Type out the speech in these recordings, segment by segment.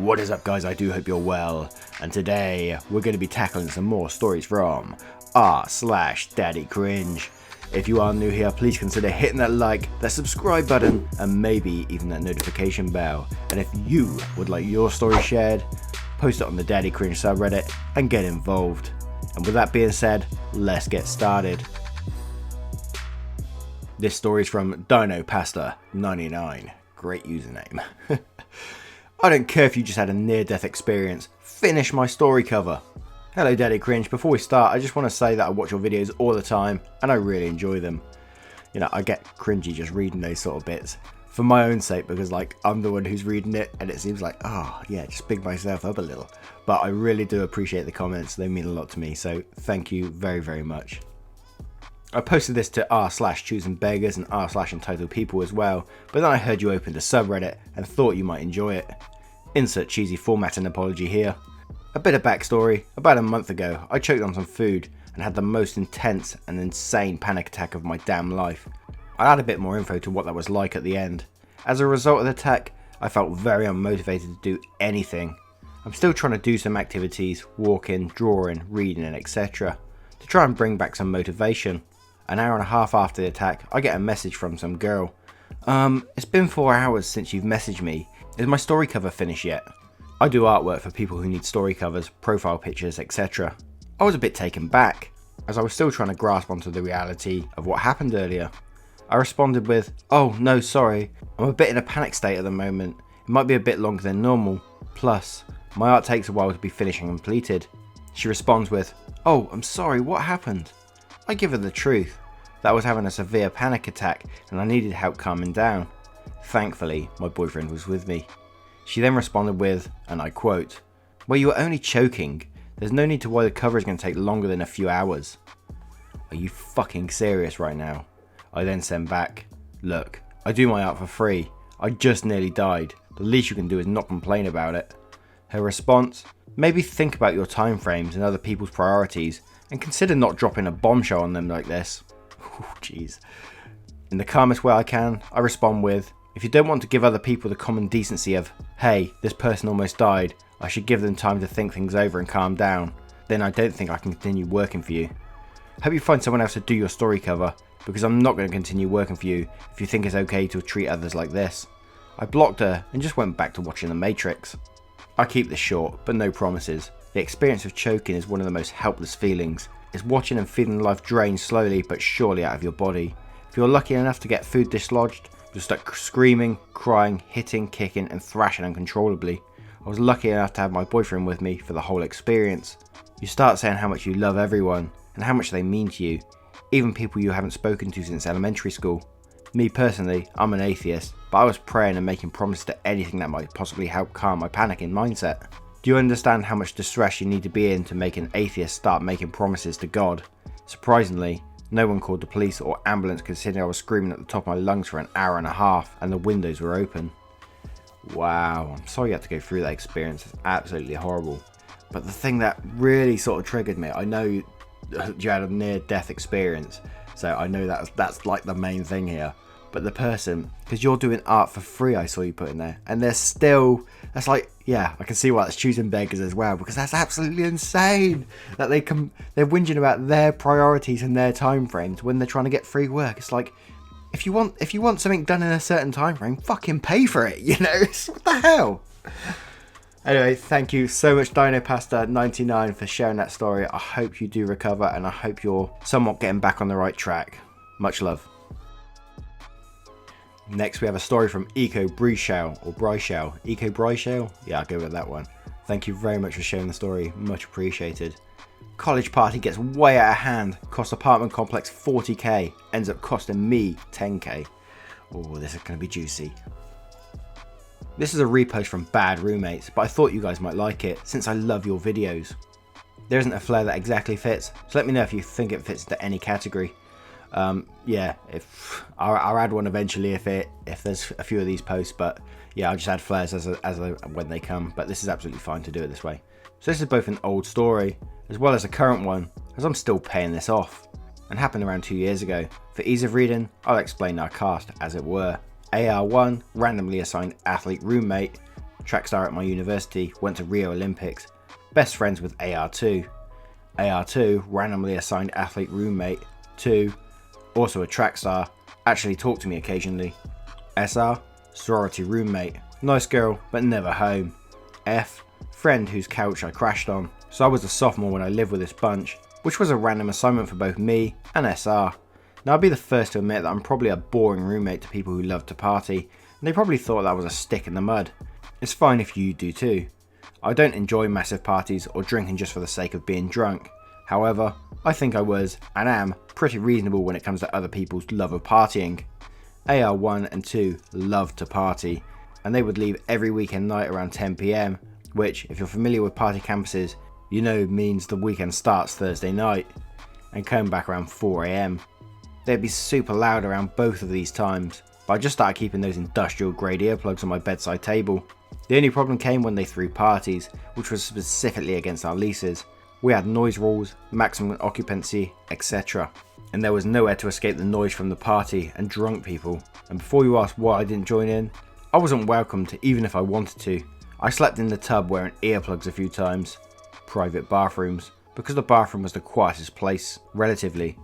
What is up, guys? I do hope you're well, and today we're going to be tackling some more stories from r/Daddy Cringe. If you are new here, please consider hitting that like, that subscribe button, and maybe even that notification bell. And if you would like your story shared, post it on the Daddy Cringe subreddit and get involved. And with that being said, let's get started. This story is from Dino Pasta 99. Great username. I don't care if you just had a near-death experience, finish my story cover. Hello Daddy Cringe, before we start I just want to say that I watch your videos all the time and I really enjoy them. You know, I get cringy just reading those sort of bits for my own sake because like I'm the one who's reading it and it seems like, oh yeah, just big myself up a little. But I really do appreciate the comments, they mean a lot to me, so thank you very, very much. I posted this to r/choosingbeggars and r/entitledpeople as well, but then I heard you open the subreddit and thought you might enjoy it. Insert cheesy formatting apology here. A bit of backstory, about a month ago I choked on some food and had the most intense and insane panic attack of my damn life. I'll add a bit more info to what that was like at the end. As a result of the attack, I felt very unmotivated to do anything. I'm still trying to do some activities, walking, drawing, reading and etc. to try and bring back some motivation. An hour and a half after the attack, I get a message from some girl. It's been 4 hours since you've messaged me. Is my story cover finished yet? I do artwork for people who need story covers, profile pictures, etc. I was a bit taken back, as I was still trying to grasp onto the reality of what happened earlier. I responded with, oh no, sorry, I'm a bit in a panic state at the moment. It might be a bit longer than normal. Plus, my art takes a while to be finished and completed. She responds with, oh, I'm sorry, what happened? I give her the truth, that I was having a severe panic attack and I needed help calming down. Thankfully, my boyfriend was with me. She then responded with, and I quote, well, you were only choking. There's no need to worry the cover is going to take longer than a few hours. Are you fucking serious right now? I then send back, look, I do my art for free. I just nearly died. The least you can do is not complain about it. Her response, maybe think about your time frames and other people's priorities and consider not dropping a bombshell on them like this. Jeez. In the calmest way I can, I respond with, if you don't want to give other people the common decency of, hey, this person almost died, I should give them time to think things over and calm down, then I don't think I can continue working for you. Hope you find someone else to do your story cover, because I'm not going to continue working for you if you think it's okay to treat others like this. I blocked her and just went back to watching The Matrix. I keep this short, but no promises. The experience of choking is one of the most helpless feelings. It's watching and feeling life drain slowly but surely out of your body. If you're lucky enough to get food dislodged, you'll start screaming, crying, hitting, kicking and thrashing uncontrollably. I was lucky enough to have my boyfriend with me for the whole experience. You start saying how much you love everyone and how much they mean to you, even people you haven't spoken to since elementary school. Me personally, I'm an atheist, but I was praying and making promises to anything that might possibly help calm my panicking mindset. Do you understand how much distress you need to be in to make an atheist start making promises to God? Surprisingly, no one called the police or ambulance considering I was screaming at the top of my lungs for an hour and a half and the windows were open. Wow, I'm sorry you had to go through that experience, it's absolutely horrible. But the thing that really sort of triggered me, I know you had a near-death experience, so I know that's like the main thing here. But the person, because you're doing art for free, I saw you put in there, and they're still, that's like, yeah, I can see why that's choosing beggars as well, because that's absolutely insane that they're whinging about their priorities and their time frames when they're trying to get free work. It's like, if you want something done in a certain time frame, fucking pay for it, you know? What the hell? Anyway, thank you so much Dino Pasta 99 for sharing that story. I hope you do recover and I hope you're somewhat getting back on the right track. Much love. Next we have a story from Eco Brichel or Brichel. Eco Brichel? Yeah, I'll go with that one. Thank you very much for sharing the story, much appreciated. College party gets way out of hand, cost apartment complex 40k, ends up costing me 10k. Oh, this is going to be juicy. This is a repost from Bad Roommates, but I thought you guys might like it since I love your videos. There isn't a flare that exactly fits, so let me know if you think it fits into any category. Yeah, if I'll add one eventually if there's a few of these posts, but yeah, I'll just add flares when they come, but this is absolutely fine to do it this way. So this is both an old story as well as a current one, as I'm still paying this off, and happened around 2 years ago. For ease of reading, I'll explain our cast as it were. AR1, randomly assigned athlete roommate. track star at my university, went to Rio Olympics, best friends with AR2. AR2, randomly assigned athlete roommate. 2, also a track star, actually talked to me occasionally. SR, sorority roommate, nice girl but never home. F, friend whose couch I crashed on. So I was a sophomore when I lived with this bunch, which was a random assignment for both me and SR. Now I'll be the first to admit that I'm probably a boring roommate to people who love to party, and they probably thought that was a stick in the mud. It's fine if you do too. I don't enjoy massive parties or drinking just for the sake of being drunk. However, I think I was, and am, pretty reasonable when it comes to other people's love of partying. AR1 and 2 loved to party, and they would leave every weekend night around 10 PM, which, if you're familiar with party campuses, you know means the weekend starts Thursday night, and come back around 4 AM. They'd be super loud around both of these times, but I just started keeping those industrial grade earplugs on my bedside table. The only problem came when they threw parties, which was specifically against our leases. We had noise rules, maximum occupancy, etc. And there was nowhere to escape the noise from the party and drunk people. And before you ask why I didn't join in, I wasn't welcomed even if I wanted to. I slept in the tub wearing earplugs a few times. Private bathrooms, because the bathroom was the quietest place, relatively.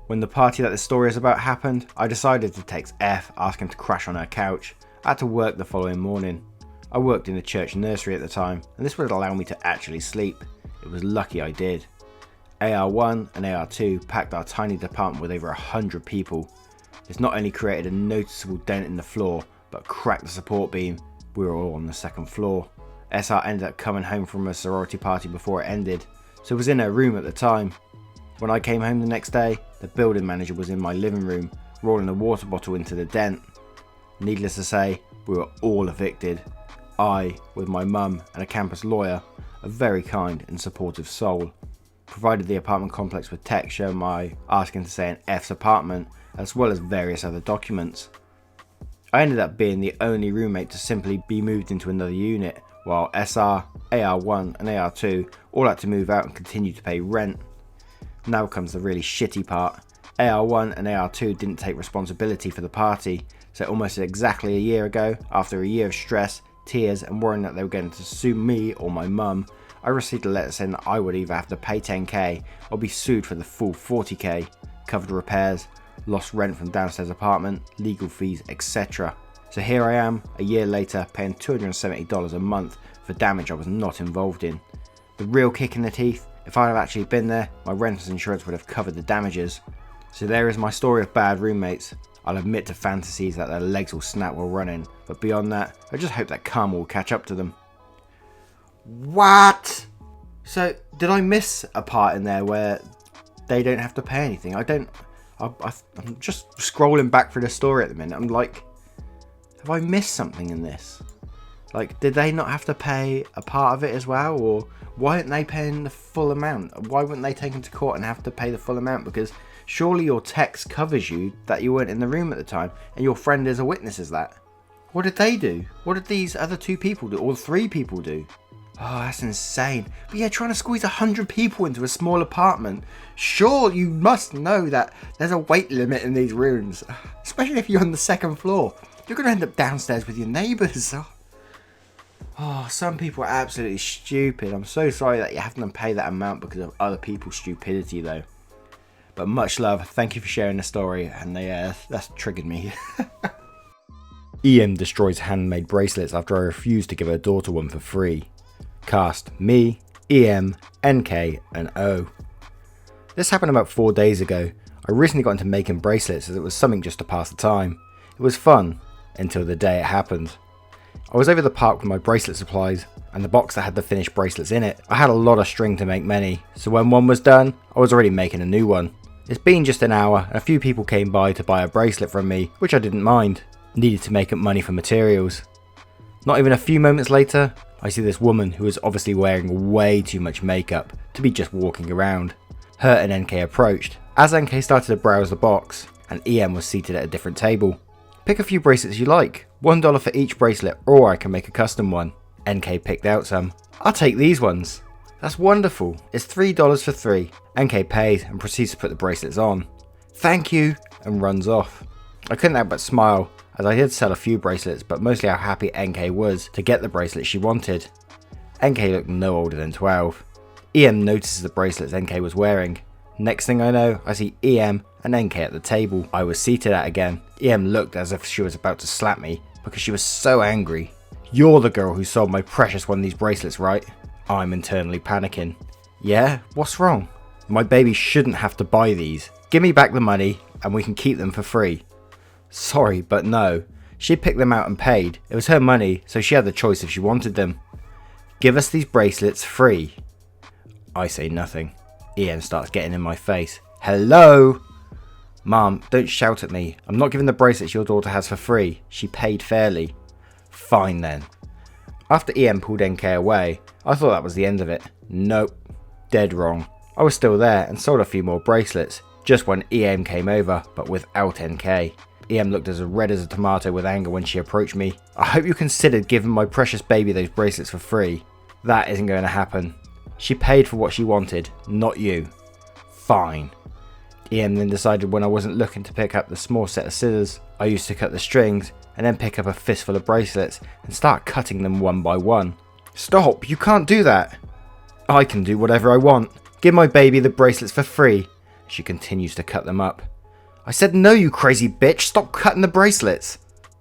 When the party that this story is about happened, I decided to text F asking to crash on her couch. I had to work the following morning. I worked in a church nursery at the time, and this would allow me to actually sleep. It was lucky I did. AR1 and AR2 packed our tiny department with over 100 people. This not only created a noticeable dent in the floor, but cracked the support beam. We were all on the second floor. SR ended up coming home from a sorority party before it ended, so was in her room at the time. When I came home the next day, the building manager was in my living room, rolling a water bottle into the dent. Needless to say, we were all evicted. I, with my mum and a campus lawyer, a very kind and supportive soul, provided the apartment complex with text showing my asking to stay in F's apartment, as well as various other documents. I ended up being the only roommate to simply be moved into another unit, while SR, AR1 and AR2 all had to move out and continue to pay rent. Now comes the really shitty part. AR1 and AR2 didn't take responsibility for the party, so almost exactly a year ago, after a year of stress, tears and worrying that they were going to sue me or my mum, I received a letter saying that I would either have to pay 10k or be sued for the full 40k, covered repairs, lost rent from downstairs apartment, legal fees, etc. So here I am, a year later, paying $270 a month for damage I was not involved in. The real kick in the teeth, if I had actually been there, my renter's insurance would have covered the damages. So there is my story of bad roommates. I'll admit to fantasies that their legs will snap while running, but beyond that, I just hope that karma will catch up to them. What? So, did I miss a part in there where they don't have to pay anything? I'm just scrolling back through the story at the minute. I'm like, have I missed something in this? Like, did they not have to pay a part of it as well? Or why aren't they paying the full amount? Why wouldn't they take them to court and have to pay the full amount? Because surely your text covers you that you weren't in the room at the time and your friend is a witness as that. What did they do? What did these other 2 people do? Or 3 people do? Oh, that's insane. But yeah, trying to squeeze 100 people into a small apartment. Sure, you must know that there's a weight limit in these rooms. Especially if you're on the second floor. You're going to end up downstairs with your neighbours. Oh, some people are absolutely stupid. I'm so sorry that you have to pay that amount because of other people's stupidity though. But much love. Thank you for sharing the story. And that's triggered me. EM destroys handmade bracelets after I refused to give her daughter one for free. Cast me, EM, NK and O. This happened about 4 days ago. I recently got into making bracelets as it was something just to pass the time. It was fun, until the day it happened. I was over the park with my bracelet supplies and the box that had the finished bracelets in it. I had a lot of string to make many, so when one was done, I was already making a new one. It's been just an hour and a few people came by to buy a bracelet from me, which I didn't mind. Needed to make up money for materials. Not even a few moments later, I see this woman who was obviously wearing way too much makeup to be just walking around. Her and NK approached. As NK started to browse the box, and EM was seated at a different table. Pick a few bracelets you like, $1 for each bracelet, or I can make a custom one. NK picked out some. I'll take these ones. That's wonderful. It's $3 for 3. NK pays and proceeds to put the bracelets on. Thank you, and runs off. I couldn't help but smile as I did sell a few bracelets, but mostly how happy NK was to get the bracelet she wanted. NK looked no older than 12. EM notices the bracelets NK was wearing. Next thing I know, I see EM and NK at the table I was seated at again. EM looked as if she was about to slap me because she was so angry. "You're the girl who sold my precious one these bracelets, right?" I'm internally panicking. "Yeah, what's wrong?" "My baby shouldn't have to buy these. Give me back the money and we can keep them for free." "Sorry, but no. She picked them out and paid. It was her money, so she had the choice if she wanted them." "Give us these bracelets free." I say nothing. EM starts getting in my face. "Hello?" "Mom, don't shout at me. I'm not giving the bracelets your daughter has for free. She paid fairly." "Fine then." After EM pulled NK away, I thought that was the end of it. Nope. Dead wrong. I was still there and sold a few more bracelets, just when EM came over, but without NK. EM looked as red as a tomato with anger when she approached me. "I hope you considered giving my precious baby those bracelets for free." "That isn't going to happen. She paid for what she wanted, not you." "Fine." EM then decided when I wasn't looking to pick up the small set of scissors I used to cut the strings, and then pick up a fistful of bracelets and start cutting them one by one. "Stop, you can't do that." "I can do whatever I want. Give my baby the bracelets for free." She continues to cut them up. "I said no, you crazy bitch, stop cutting the bracelets."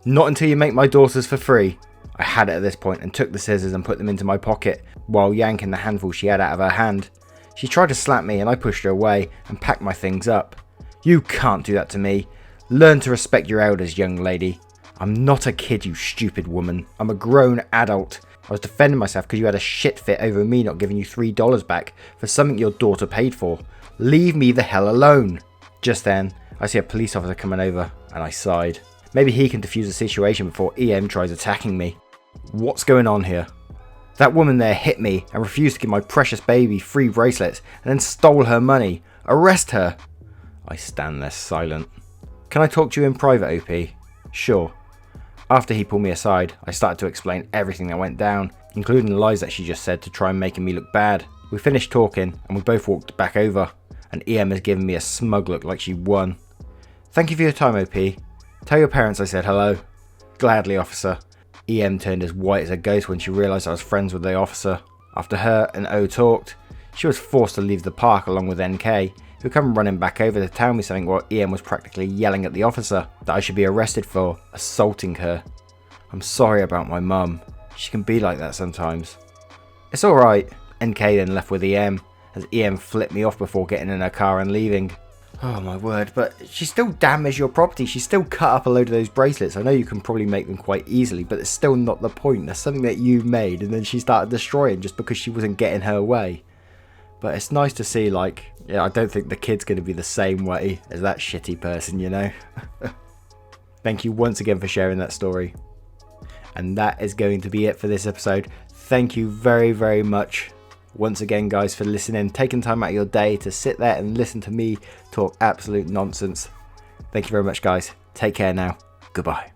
"Not until you make my daughters for free." I had it at this point and took the scissors and put them into my pocket while yanking the handful she had out of her hand. She tried to slap me and I pushed her away and packed my things up. "You can't do that to me. Learn to respect your elders, young lady." "I'm not a kid, you stupid woman. I'm a grown adult. I was defending myself because you had a shit fit over me not giving you $3 back for something your daughter paid for. Leave me the hell alone." Just then, I see a police officer coming over and I sighed. Maybe he can defuse the situation before EM tries attacking me. "What's going on here?" "That woman there hit me and refused to give my precious baby free bracelets and then stole her money. Arrest her." I stand there silent. "Can I talk to you in private, OP?" "Sure." After he pulled me aside, I started to explain everything that went down, including the lies that she just said to try and making me look bad. We finished talking and we both walked back over, and EM has given me a smug look like she won. "Thank you for your time, OP. Tell your parents I said hello." "Gladly, officer." EM turned as white as a ghost when she realised I was friends with the officer. After her and O talked, she was forced to leave the park along with NK, who come running back over to tell me something while EM was practically yelling at the officer that I should be arrested for assaulting her. "I'm sorry about my mum. She can be like that sometimes." "It's alright." NK then left with EM, as EM flipped me off before getting in her car and leaving. Oh my word, but she still damaged your property. She still cut up a load of those bracelets. I know you can probably make them quite easily, but it's still not the point. That's something that you made and then she started destroying just because she wasn't getting her way. But it's nice to see, like, yeah, I don't think the kid's going to be the same way as that shitty person, you know? Thank you once again for sharing that story. And that is going to be it for this episode. Thank you very, very much once again, guys, for listening, taking time out of your day to sit there and listen to me talk absolute nonsense. Thank you very much, guys. Take care now. Goodbye.